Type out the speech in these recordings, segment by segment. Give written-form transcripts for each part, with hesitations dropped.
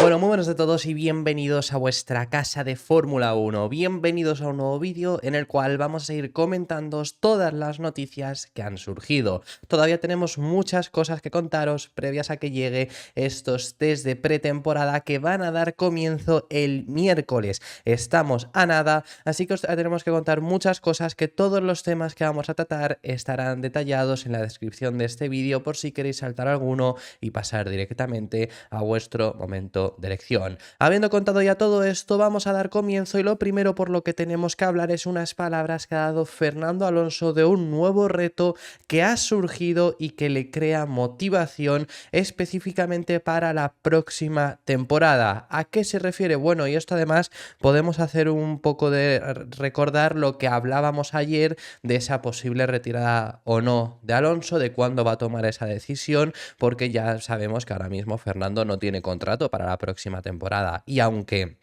Bueno, muy buenos de todos y bienvenidos a vuestra casa de Fórmula 1. Bienvenidos a un nuevo vídeo en el cual vamos a ir comentándoos todas las noticias que han surgido. Todavía tenemos muchas cosas que contaros previas a que llegue estos test de pretemporada que van a dar comienzo el miércoles. Estamos a nada, así que os tenemos que contar muchas cosas, que todos los temas que vamos a tratar estarán detallados en la descripción de este vídeo por si queréis saltar alguno y pasar directamente a vuestro momento de elección. Habiendo contado ya todo esto, vamos a dar comienzo y lo primero por lo que tenemos que hablar es unas palabras que ha dado Fernando Alonso de un nuevo reto que ha surgido y que le crea motivación específicamente para la próxima temporada. ¿A qué se refiere? Bueno, y esto además podemos hacer un poco de recordar lo que hablábamos ayer de esa posible retirada o no de Alonso, de cuándo va a tomar esa decisión, porque ya sabemos que ahora mismo Fernando no tiene contrato para la próxima temporada y aunque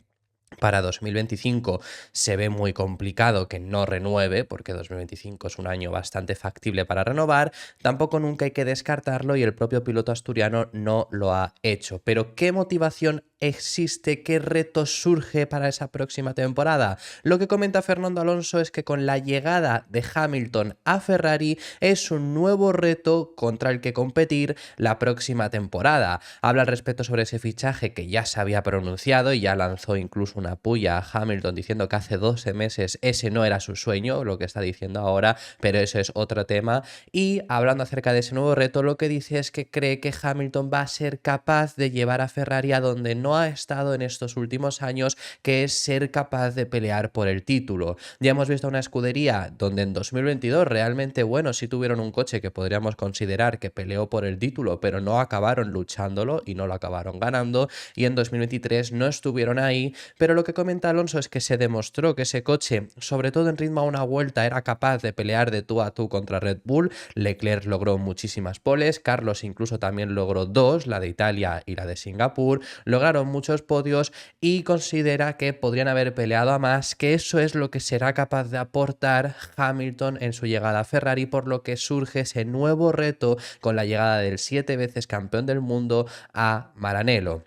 para 2025 se ve muy complicado que no renueve, porque 2025 es un año bastante factible para renovar, tampoco nunca hay que descartarlo y el propio piloto asturiano no lo ha hecho. Pero ¿qué motivación existe? ¿Qué reto surge para esa próxima temporada? Lo que comenta Fernando Alonso es que con la llegada de Hamilton a Ferrari es un nuevo reto contra el que competir la próxima temporada. Habla al respecto sobre ese fichaje que ya se había pronunciado y ya lanzó incluso una puya a Hamilton diciendo que hace 12 meses ese no era su sueño, lo que está diciendo ahora, pero eso es otro tema. Y hablando acerca de ese nuevo reto, lo que dice es que cree que Hamilton va a ser capaz de llevar a Ferrari a donde no ha estado en estos últimos años, que es ser capaz de pelear por el título. Ya hemos visto una escudería donde en 2022 realmente, bueno, sí tuvieron un coche que podríamos considerar que peleó por el título, pero no acabaron luchándolo y no lo acabaron ganando, y en 2023 no estuvieron ahí, pero lo que comenta Alonso es que se demostró que ese coche, sobre todo en ritmo a una vuelta, era capaz de pelear de tú a tú contra Red Bull. Leclerc logró muchísimas poles, Carlos incluso también logró dos, la de Italia y la de Singapur, lograron muchos podios y considera que podrían haber peleado a más, que eso es lo que será capaz de aportar Hamilton en su llegada a Ferrari, por lo que surge ese nuevo reto con la llegada del 7 veces campeón del mundo a Maranello,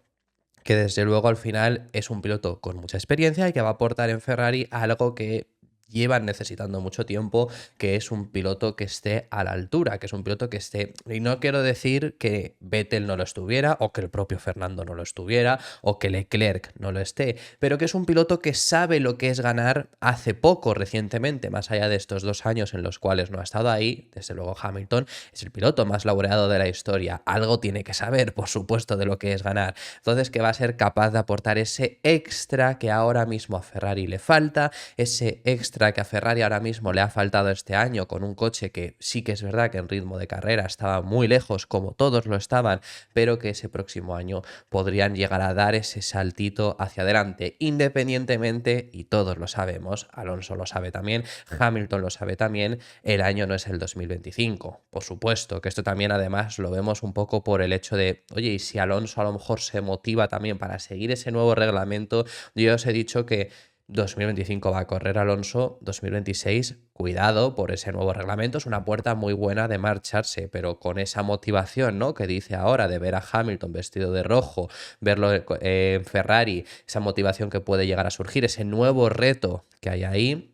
que desde luego al final es un piloto con mucha experiencia y que va a aportar en Ferrari algo que llevan necesitando mucho tiempo, que es un piloto que esté a la altura, que es un piloto que esté, y no quiero decir que Vettel no lo estuviera, o que el propio Fernando no lo estuviera, o que Leclerc no lo esté, pero que es un piloto que sabe lo que es ganar hace poco, recientemente, más allá de estos 2 años en los cuales no ha estado ahí. Desde luego Hamilton es el piloto más laureado de la historia, algo tiene que saber, por supuesto, de lo que es ganar. Entonces, que va a ser capaz de aportar ese extra que ahora mismo a Ferrari le falta, ese extra que a Ferrari ahora mismo le ha faltado este año, con un coche que sí que es verdad que en ritmo de carrera estaba muy lejos, como todos lo estaban, pero que ese próximo año podrían llegar a dar ese saltito hacia adelante, independientemente, y todos lo sabemos, Alonso lo sabe también, Hamilton lo sabe también, el año no es el 2025. Por supuesto que esto también además lo vemos un poco por el hecho de, oye, y si Alonso a lo mejor se motiva también para seguir ese nuevo reglamento. Yo os he dicho que 2025 va a correr Alonso, 2026, cuidado por ese nuevo reglamento, es una puerta muy buena de marcharse, pero con esa motivación, ¿no?, que dice ahora de ver a Hamilton vestido de rojo, verlo en Ferrari, esa motivación que puede llegar a surgir, ese nuevo reto que hay ahí,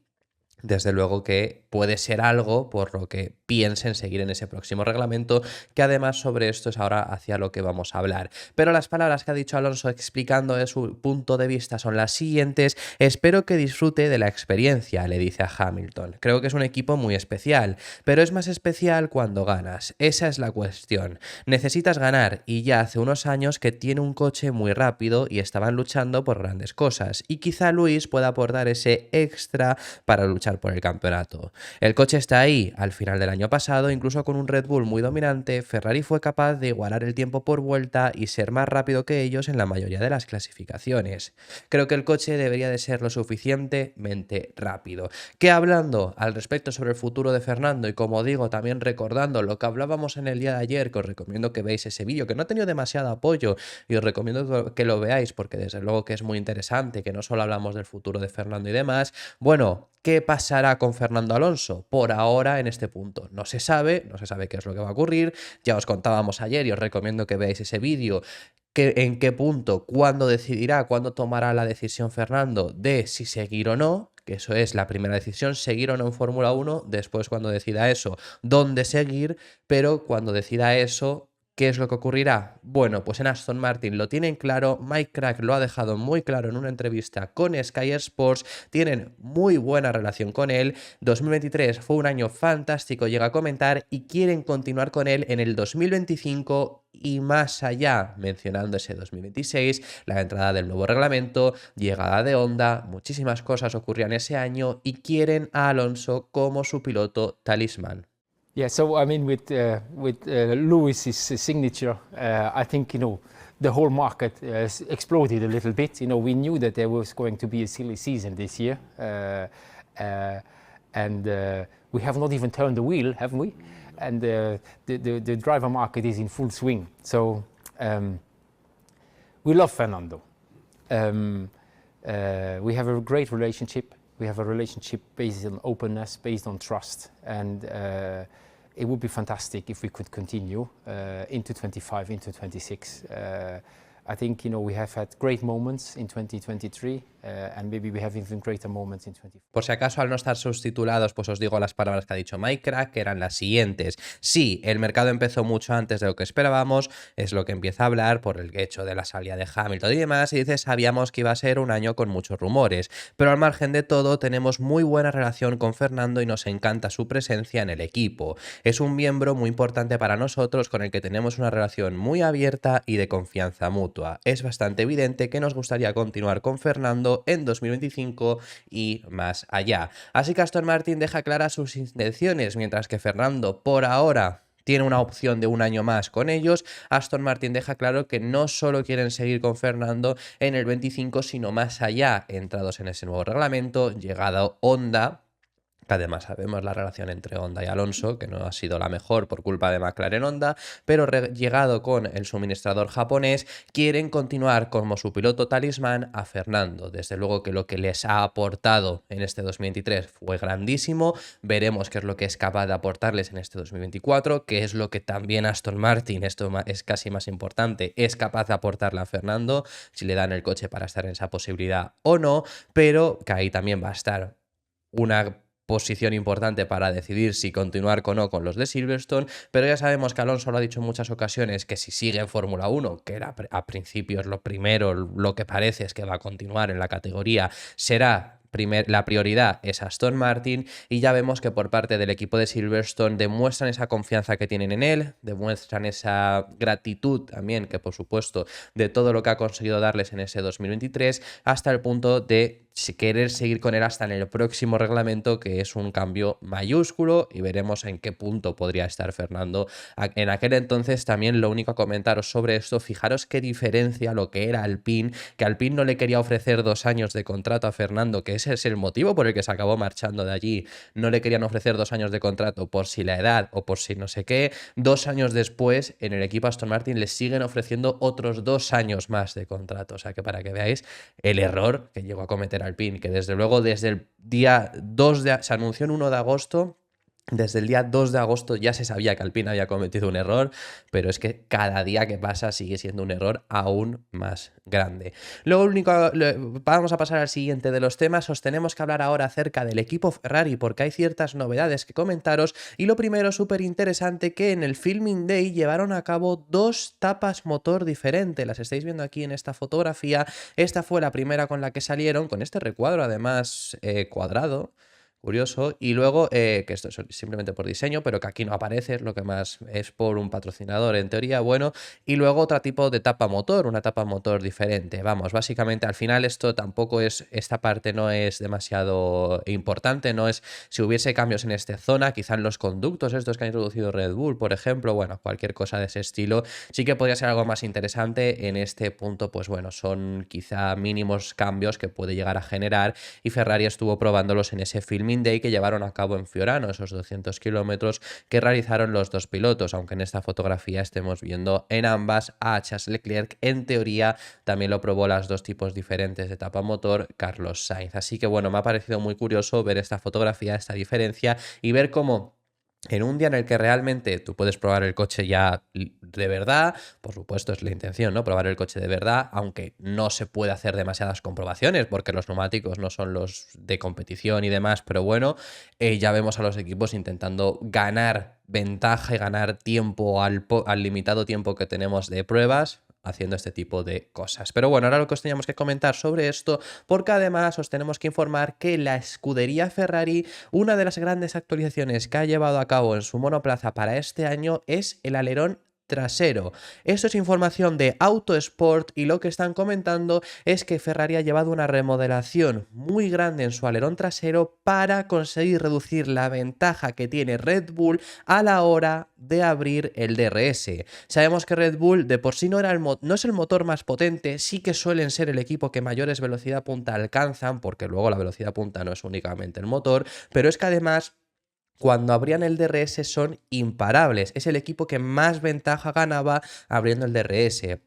desde luego que puede ser algo por lo que piensen seguir en ese próximo reglamento, que además sobre esto es ahora hacia lo que vamos a hablar. Pero las palabras que ha dicho Alonso explicando de su punto de vista son las siguientes: espero que disfrute de la experiencia, le dice a Hamilton. Creo que es un equipo muy especial, pero es más especial cuando ganas. Esa es la cuestión. Necesitas ganar y ya hace unos años que tiene un coche muy rápido y estaban luchando por grandes cosas, y quizá Luis pueda aportar ese extra para luchar por el campeonato. El coche está ahí. Al final del año pasado, incluso con un Red Bull muy dominante, Ferrari fue capaz de igualar el tiempo por vuelta y ser más rápido que ellos en la mayoría de las clasificaciones. Creo que el coche debería de ser lo suficientemente rápido. Que hablando al respecto sobre el futuro de Fernando, y como digo, también recordando lo que hablábamos en el día de ayer, que os recomiendo que veáis ese vídeo, que no ha tenido demasiado apoyo, y os recomiendo que lo veáis porque desde luego que es muy interesante, que no solo hablamos del futuro de Fernando y demás. Bueno, ¿qué pasará con Fernando Alonso? Por ahora, en este punto, no se sabe qué es lo que va a ocurrir. Ya os contábamos ayer y os recomiendo que veáis ese vídeo, en qué punto, cuándo decidirá, cuándo tomará la decisión Fernando de si seguir o no, que eso es la primera decisión, seguir o no en Fórmula 1, después cuando decida eso, dónde seguir, pero cuando decida eso, ¿qué es lo que ocurrirá? Bueno, pues en Aston Martin lo tienen claro, Mike Crack lo ha dejado muy claro en una entrevista con Sky Sports, tienen muy buena relación con él, 2023 fue un año fantástico, llega a comentar, y quieren continuar con él en el 2025 y más allá, mencionando ese 2026, la entrada del nuevo reglamento, llegada de Honda, muchísimas cosas ocurrían ese año y quieren a Alonso como su piloto talismán. Yeah, so I mean, with Lewis's signature, I think the whole market has exploded a little bit. We knew that there was going to be a silly season this year, and we have not even turned the wheel, haven't we? And the driver market is in full swing. So we love Fernando. We have a great relationship. We have a relationship based on openness, based on trust, and it would be fantastic if we could continue into 25, into 26. I think we have had great moments in 2023 and maybe we have even greater moments in 2024. Por si acaso, al no estar subtitulados, pues os digo las palabras que ha dicho Mike Crack, que eran las siguientes. Sí, el mercado empezó mucho antes de lo que esperábamos, es lo que empieza a hablar por el hecho de la salida de Hamilton y demás, y dice, sabíamos que iba a ser un año con muchos rumores, pero al margen de todo tenemos muy buena relación con Fernando y nos encanta su presencia en el equipo. Es un miembro muy importante para nosotros con el que tenemos una relación muy abierta y de confianza mutua. Es bastante evidente que nos gustaría continuar con Fernando en 2025 y más allá. Así que Aston Martin deja claras sus intenciones, mientras que Fernando por ahora tiene una opción de un año más con ellos. Aston Martin deja claro que no solo quieren seguir con Fernando en el 25, sino más allá, entrados en ese nuevo reglamento, llegado Honda. Además sabemos la relación entre Honda y Alonso, que no ha sido la mejor por culpa de McLaren Honda, pero llegado con el suministrador japonés, quieren continuar como su piloto talismán a Fernando. Desde luego que lo que les ha aportado en este 2023 fue grandísimo, veremos qué es lo que es capaz de aportarles en este 2024, qué es lo que también Aston Martin, esto es casi más importante, es capaz de aportarle a Fernando, si le dan el coche para estar en esa posibilidad o no, pero que ahí también va a estar una posición importante para decidir si continuar o no con los de Silverstone, pero ya sabemos que Alonso lo ha dicho en muchas ocasiones que si sigue en Fórmula 1, que era a principios lo primero, lo que parece es que va a continuar en la categoría, será la prioridad es Aston Martin, y ya vemos que por parte del equipo de Silverstone demuestran esa confianza que tienen en él, demuestran esa gratitud también, que por supuesto, de todo lo que ha conseguido darles en ese 2023, hasta el punto de querer seguir con él hasta en el próximo reglamento, que es un cambio mayúsculo, y veremos en qué punto podría estar Fernando. En aquel entonces también lo único a comentaros sobre esto, fijaros qué diferencia lo que era Alpine, que Alpine no le quería ofrecer 2 años de contrato a Fernando, que ese es el motivo por el que se acabó marchando de allí, no le querían ofrecer 2 años de contrato por si la edad o por si no sé qué. 2 años después en el equipo Aston Martin les siguen ofreciendo otros 2 años más de contrato, o sea que para que veáis el error que llegó a cometer Alpine, que desde luego desde el día 2 se anunció en 1 de agosto, desde el día 2 de agosto ya se sabía que Alpine había cometido un error, pero es que cada día que pasa sigue siendo un error aún más grande. Luego, vamos a pasar al siguiente de los temas. Os tenemos que hablar ahora acerca del equipo Ferrari, porque hay ciertas novedades que comentaros. Y lo primero, súper interesante, que en el Filming Day llevaron a cabo 2 tapas motor diferentes. Las estáis viendo aquí en esta fotografía. Esta fue la primera con la que salieron, con este recuadro además cuadrado. Curioso. Y luego, que esto es simplemente por diseño, pero que aquí no aparece, es lo que más es por un patrocinador en teoría, bueno. Y luego otro tipo de tapa motor, una tapa motor diferente. Vamos, básicamente al final esto tampoco es, esta parte no es demasiado importante, no es si hubiese cambios en esta zona, quizá en los conductos estos que ha introducido Red Bull, por ejemplo, bueno, cualquier cosa de ese estilo, sí que podría ser algo más interesante. En este punto, pues bueno, son quizá mínimos cambios que puede llegar a generar, y Ferrari estuvo probándolos en ese Filming Day que llevaron a cabo en Fiorano, esos 200 kilómetros que realizaron los 2 pilotos, aunque en esta fotografía estemos viendo en ambas a Charles Leclerc. En teoría también lo probó las 2 tipos diferentes de tapa motor Carlos Sainz, así que bueno, me ha parecido muy curioso ver esta fotografía, esta diferencia, y ver cómo En un día en el que realmente tú puedes probar el coche ya de verdad, por supuesto es la intención, ¿no? Probar el coche de verdad, aunque no se puede hacer demasiadas comprobaciones porque los neumáticos no son los de competición y demás, pero bueno, ya vemos a los equipos intentando ganar ventaja y ganar tiempo al limitado tiempo que tenemos de pruebas, haciendo este tipo de cosas. Pero bueno, ahora lo que os teníamos que comentar sobre esto, porque además os tenemos que informar que la escudería Ferrari, una de las grandes actualizaciones que ha llevado a cabo en su monoplaza para este año es el alerón trasero. Esto es información de Autosport y lo que están comentando es que Ferrari ha llevado una remodelación muy grande en su alerón trasero para conseguir reducir la ventaja que tiene Red Bull a la hora de abrir el DRS. Sabemos que Red Bull de por sí no es el motor más potente, sí que suelen ser el equipo que mayores velocidad punta alcanzan, porque luego la velocidad punta no es únicamente el motor, pero es que además cuando abrían el DRS son imparables. Es el equipo que más ventaja ganaba abriendo el DRS.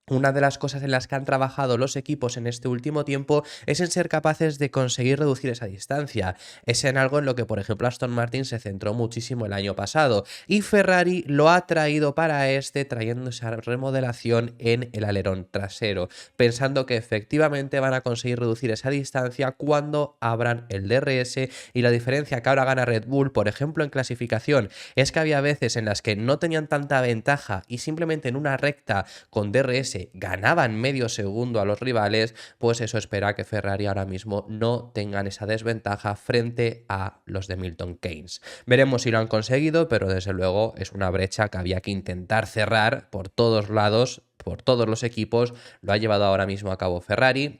Una de las cosas en las que han trabajado los equipos en este último tiempo es en ser capaces de conseguir reducir esa distancia. Es en algo en lo que, por ejemplo, Aston Martin se centró muchísimo el año pasado y Ferrari lo ha traído para trayendo esa remodelación en el alerón trasero, pensando que efectivamente van a conseguir reducir esa distancia cuando abran el DRS. Y la diferencia que ahora gana Red Bull, por ejemplo, en clasificación, es que había veces en las que no tenían tanta ventaja y simplemente en una recta con DRS ganaban medio segundo a los rivales, pues eso espera que Ferrari ahora mismo no tengan esa desventaja frente a los de Milton Keynes. Veremos si lo han conseguido, pero desde luego es una brecha que había que intentar cerrar por todos lados, por todos los equipos. Lo ha llevado ahora mismo a cabo Ferrari.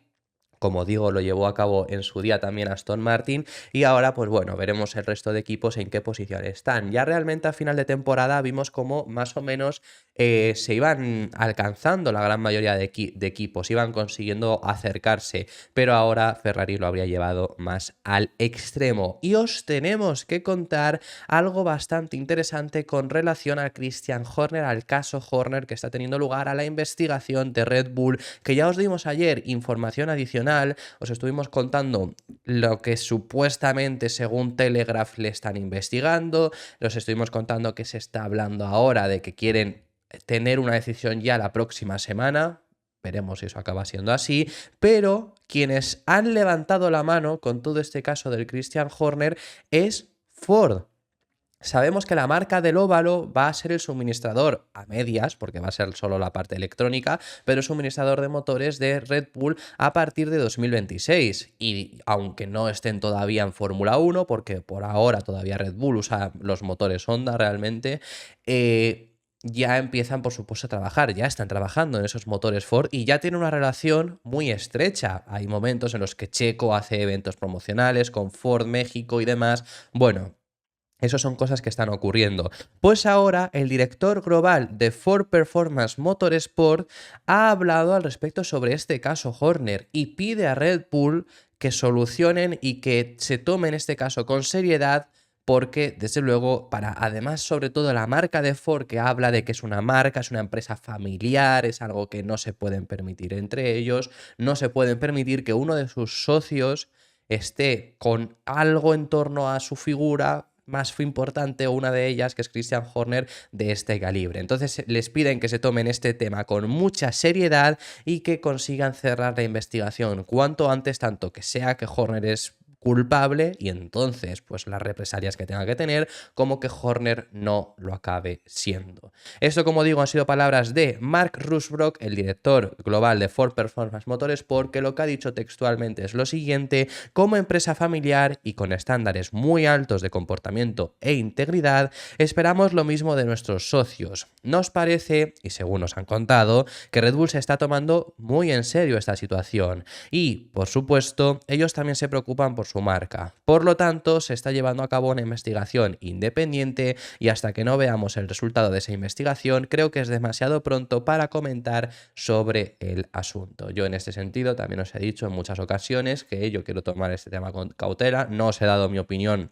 Como digo, lo llevó a cabo en su día también Aston Martin y ahora pues bueno, veremos el resto de equipos en qué posición están. Ya realmente a final de temporada vimos cómo más o menos se iban alcanzando la gran mayoría de equipos, iban consiguiendo acercarse, pero ahora Ferrari lo habría llevado más al extremo. Y os tenemos que contar algo bastante interesante con relación a Christian Horner, al caso Horner que está teniendo lugar, a la investigación de Red Bull, que ya os dimos ayer información adicional. Os estuvimos contando lo que supuestamente según Telegraph le están investigando, os estuvimos contando que se está hablando ahora de que quieren tener una decisión ya la próxima semana. Veremos si eso acaba siendo así, pero quienes han levantado la mano con todo este caso del Christian Horner es Ford. Sabemos que la marca del óvalo va a ser el suministrador a medias, porque va a ser solo la parte electrónica, pero suministrador de motores de Red Bull a partir de 2026. Y aunque no estén todavía en Fórmula 1, porque por ahora todavía Red Bull usa los motores Honda realmente, ya empiezan, por supuesto, a trabajar, ya están trabajando en esos motores Ford y ya tienen una relación muy estrecha. Hay momentos en los que Checo hace eventos promocionales con Ford México y demás. Bueno, esas son cosas que están ocurriendo. Pues ahora el director global de Ford Performance Motorsport ha hablado al respecto sobre este caso Horner y pide a Red Bull que solucionen y que se tomen este caso con seriedad, porque desde luego para además sobre todo la marca de Ford, que habla de que es una marca, es una empresa familiar, es algo que no se pueden permitir entre ellos, no se pueden permitir que uno de sus socios esté con algo en torno a su figura más importante, o una de ellas, que es Christian Horner, de este calibre. Entonces les piden que se tomen este tema con mucha seriedad y que consigan cerrar la investigación cuanto antes, tanto que sea que Horner es culpable y entonces pues las represalias que tenga que tener, como que Horner no lo acabe siendo. Esto, como digo, han sido palabras de Mark Rusbrook, el director global de Ford Performance Motorsport, que lo que ha dicho textualmente es lo siguiente: como empresa familiar y con estándares muy altos de comportamiento e integridad, esperamos lo mismo de nuestros socios. Nos parece, y según nos han contado, que Red Bull se está tomando muy en serio esta situación y, por supuesto, ellos también se preocupan por su marca. Por lo tanto, se está llevando a cabo una investigación independiente y hasta que no veamos el resultado de esa investigación, creo que es demasiado pronto para comentar sobre el asunto. Yo en este sentido también os he dicho en muchas ocasiones que yo quiero tomar este tema con cautela, no os he dado mi opinión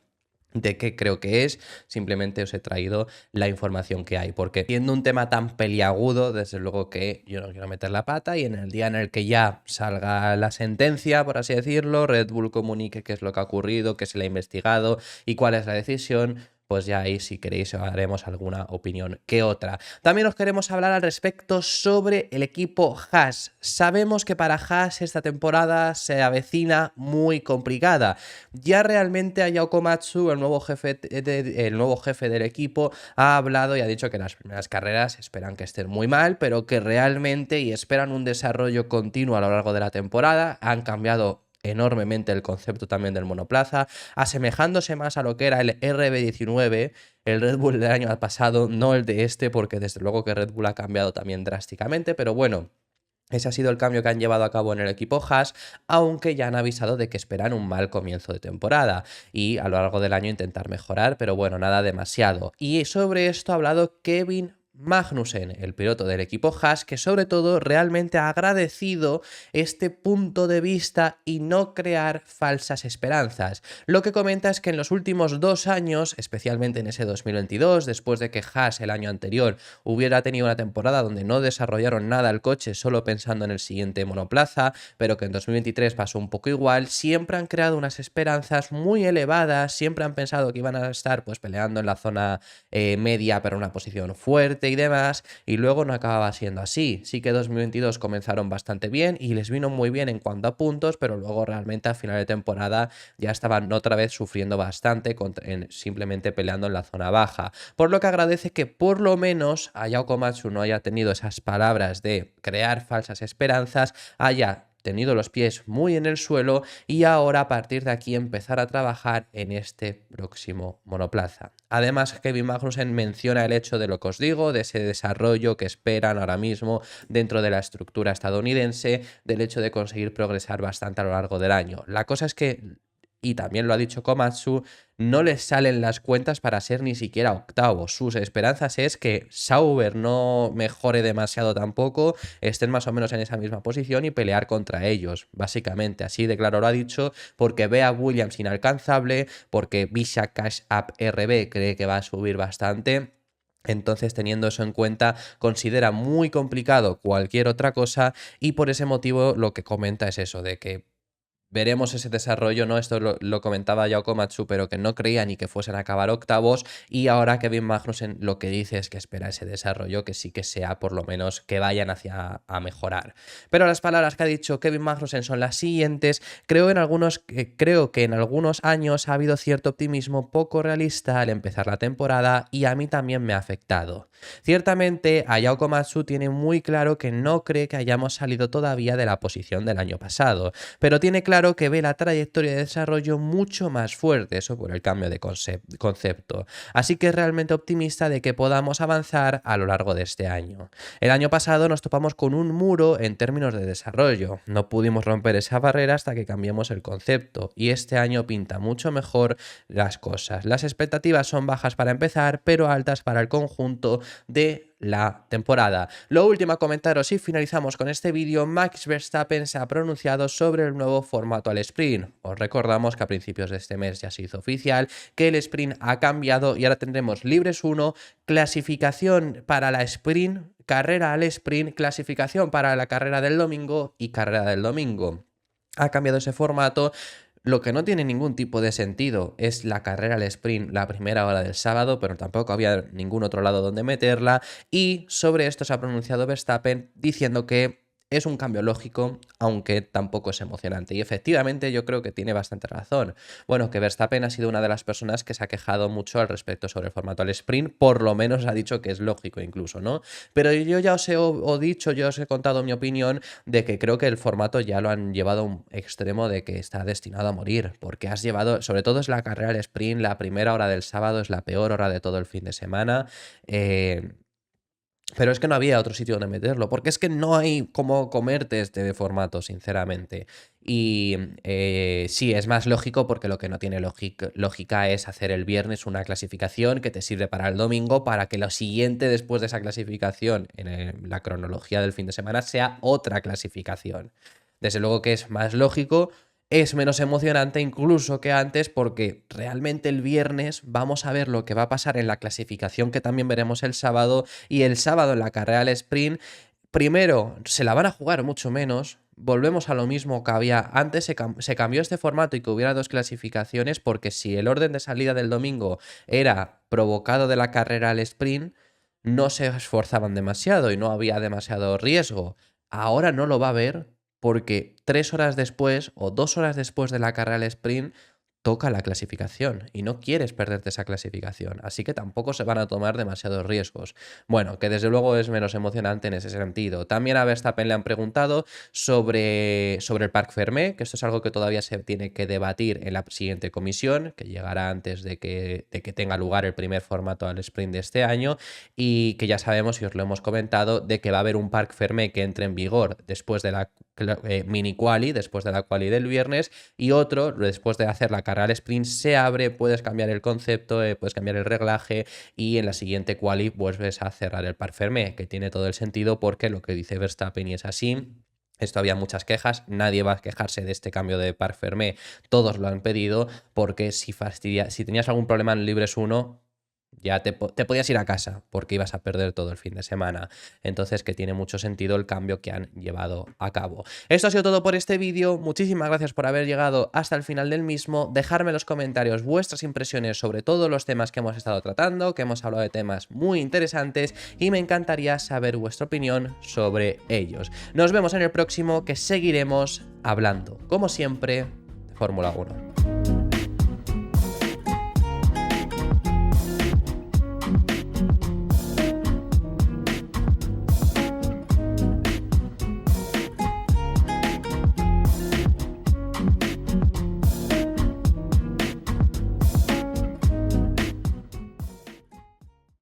de qué creo que es, simplemente os he traído la información que hay, porque siendo un tema tan peliagudo, desde luego que yo no quiero meter la pata y en el día en el que ya salga la sentencia, por así decirlo, Red Bull comunique qué es lo que ha ocurrido, qué se le ha investigado y cuál es la decisión, pues ya ahí si queréis haremos alguna opinión que otra. También os queremos hablar al respecto sobre el equipo Haas. Sabemos que para Haas esta temporada se avecina muy complicada. Ya realmente Ayao Komatsu, el nuevo jefe del equipo, ha hablado y ha dicho que las primeras carreras esperan que estén muy mal, pero que realmente y esperan un desarrollo continuo a lo largo de la temporada. Han cambiado enormemente el concepto también del monoplaza, asemejándose más a lo que era el RB19, el Red Bull del año pasado, no el de este, porque desde luego que Red Bull ha cambiado también drásticamente, pero bueno. Ese ha sido el cambio que han llevado a cabo en el equipo Haas, aunque ya han avisado de que esperan un mal comienzo de temporada y a lo largo del año intentar mejorar, pero bueno, nada demasiado. Y sobre esto ha hablado Kevin Magnussen, el piloto del equipo Haas, que sobre todo realmente ha agradecido este punto de vista y no crear falsas esperanzas. Lo que comenta es que en los últimos 2 años, especialmente en ese 2022, después de que Haas el año anterior hubiera tenido una temporada donde no desarrollaron nada el coche solo pensando en el siguiente monoplaza, pero que en 2023 pasó un poco igual, siempre han creado unas esperanzas muy elevadas, siempre han pensado que iban a estar pues peleando en la zona media pero en una posición fuerte y demás, y luego no acababa siendo así. Sí que 2022 comenzaron bastante bien y les vino muy bien en cuanto a puntos, pero luego realmente a final de temporada ya estaban otra vez sufriendo bastante simplemente peleando en la zona baja. Por lo que agradece que por lo menos Ayao Komatsu no haya tenido esas palabras de crear falsas esperanzas, haya tenido los pies muy en el suelo y ahora a partir de aquí empezar a trabajar en este próximo monoplaza. Además, Kevin Magnussen menciona el hecho de lo que os digo, de ese desarrollo que esperan ahora mismo dentro de la estructura estadounidense, del hecho de conseguir progresar bastante a lo largo del año. La cosa es que, y también lo ha dicho Komatsu, no les salen las cuentas para ser ni siquiera octavos. Sus esperanzas es que Sauber no mejore demasiado tampoco, estén más o menos en esa misma posición y pelear contra ellos, básicamente. Así de claro lo ha dicho, porque ve a Williams inalcanzable, porque Visa Cash App RB cree que va a subir bastante. Entonces, teniendo eso en cuenta, considera muy complicado cualquier otra cosa y por ese motivo lo que comenta es eso, de que veremos ese desarrollo, ¿no? Esto lo comentaba Yao Komatsu, pero que no creía ni que fuesen a acabar octavos. Y ahora Kevin Magnussen lo que dice es que espera ese desarrollo, que sí que sea por lo menos que vayan hacia a mejorar. Pero las palabras que ha dicho Kevin Magnussen son las siguientes. Creo que en algunos años ha habido cierto optimismo poco realista al empezar la temporada y a mí también me ha afectado. Ciertamente, Ayao Komatsu tiene muy claro que no cree que hayamos salido todavía de la posición del año pasado, pero tiene claro que ve la trayectoria de desarrollo mucho más fuerte, eso por el cambio de concepto. Así que es realmente optimista de que podamos avanzar a lo largo de este año. El año pasado nos topamos con un muro en términos de desarrollo. No pudimos romper esa barrera hasta que cambiamos el concepto y este año pinta mucho mejor las cosas. Las expectativas son bajas para empezar, pero altas para el conjunto de la temporada. Lo último a comentaros y finalizamos con este vídeo. Max Verstappen se ha pronunciado sobre el nuevo formato al sprint. Os recordamos que a principios de este mes ya se hizo oficial que el sprint ha cambiado y ahora tendremos libres 1, clasificación para la sprint, carrera al sprint, clasificación para la carrera del domingo y carrera del domingo. Ha cambiado ese formato. Lo que no tiene ningún tipo de sentido es la carrera al sprint la primera hora del sábado, pero tampoco había ningún otro lado donde meterla. Y sobre esto se ha pronunciado Verstappen diciendo que es un cambio lógico, aunque tampoco es emocionante. Y efectivamente yo creo que tiene bastante razón. Bueno, que Verstappen ha sido una de las personas que se ha quejado mucho al respecto sobre el formato al sprint, por lo menos ha dicho que es lógico incluso, ¿no? Pero yo ya os he dicho, yo os he contado mi opinión de que creo que el formato ya lo han llevado a un extremo de que está destinado a morir, porque has llevado, sobre todo es la carrera al sprint, la primera hora del sábado es la peor hora de todo el fin de semana. Pero es que no había otro sitio donde meterlo, porque es que no hay cómo comerte este formato, sinceramente. Y sí, es más lógico porque lo que no tiene lógica es hacer el viernes una clasificación que te sirve para el domingo, para que lo siguiente después de esa clasificación en la cronología del fin de semana sea otra clasificación. Desde luego que es más lógico. Es menos emocionante incluso que antes porque realmente el viernes vamos a ver lo que va a pasar en la clasificación que también veremos el sábado y el sábado en la carrera al sprint. Primero, se la van a jugar mucho menos, volvemos a lo mismo que había antes. Se cambió este formato y que hubiera 2 clasificaciones, porque si el orden de salida del domingo era provocado de la carrera al sprint, no se esforzaban demasiado y no había demasiado riesgo. Ahora no lo va a haber, porque 3 horas después o 2 horas después de la carrera al sprint toca la clasificación y no quieres perderte esa clasificación, así que tampoco se van a tomar demasiados riesgos. Bueno, que desde luego es menos emocionante en ese sentido. También a Verstappen le han preguntado sobre el Parc Fermé, que esto es algo que todavía se tiene que debatir en la siguiente comisión, que llegará antes de que tenga lugar el primer formato al sprint de este año, y que ya sabemos, y os lo hemos comentado, de que va a haber un Parc Fermé que entre en vigor después de la mini quali, después de la quali del viernes, y otro después de hacer la carrera al sprint se abre, puedes cambiar el concepto, puedes cambiar el reglaje, y en la siguiente quali vuelves a cerrar el Parc Fermé, que tiene todo el sentido porque lo que dice Verstappen y es así. Esto había muchas quejas, nadie va a quejarse de este cambio de Parc Fermé, todos lo han pedido, porque si tenías algún problema en Libres 1, ya te podías ir a casa porque ibas a perder todo el fin de semana. Entonces, que tiene mucho sentido el cambio que han llevado a cabo. Esto ha sido todo por este vídeo. Muchísimas gracias por haber llegado hasta el final del mismo. Dejadme en los comentarios vuestras impresiones sobre todos los temas que hemos estado tratando, que hemos hablado de temas muy interesantes, y me encantaría saber vuestra opinión sobre ellos. Nos vemos en el próximo, que seguiremos hablando, como siempre, de Fórmula 1.